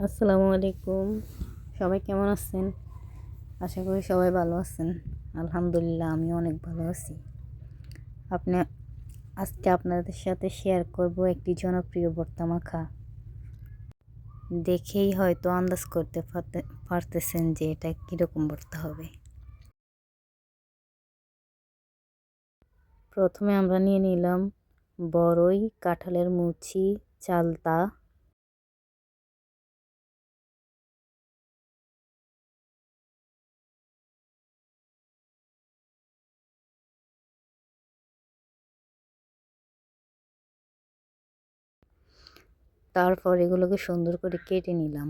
আসসালামু আলাইকুম। সবাই কেমন আছেন? আশা করি সবাই ভালো আছেন। আলহামদুলিল্লাহ আমি অনেক ভালো আছি। আপনি আজকে আপনাদের সাথে শেয়ার করব একটি জনপ্রিয় ভর্তা মাখা। দেখেই হয়তো আন্দাজ করতে পারতেছেন যে এটা কীরকম ভর্তা হবে। প্রথমে আমরা নিয়ে নিলাম বড়ই, কাঁঠালের মুচি, চালতা, তারপর এগুলোকে সুন্দর করে কেটে নিলাম।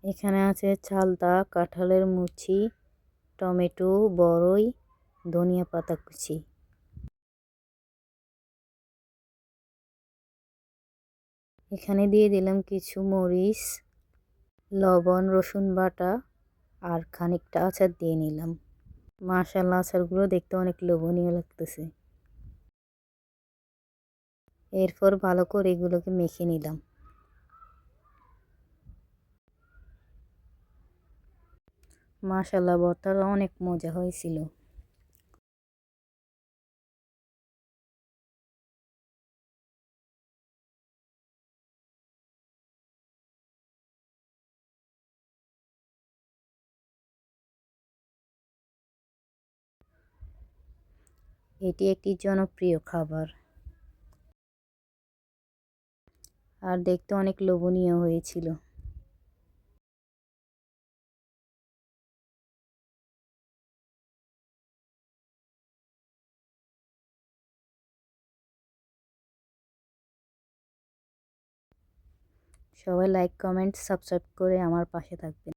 এখানে আছে চালতা, কাঁঠালের মুচি, টমেটো, বড়ই, ধনিয়া পাতা কুচি। এখানে দিয়ে দিলাম কিছু মরিচ, লবণ, রসুন বাটা আর খানিকটা আচার দিয়ে নিলাম। মাশাআল্লাহ, আচারগুলো দেখতে অনেক লোভনীয় লাগতেছে। এরপর ভালো করে এগুলোকে মেখে নিলাম। মাশাআল্লাহ, ভর্তাটা অনেক মজা হয়েছিল। এটি একটি জনপ্রিয় খাবার আর দেখতে অনেক লোভনীয় হয়েছিল। সবাই লাইক, কমেন্ট, সাবস্ক্রাইব করে আমার পাশে থাকবেন।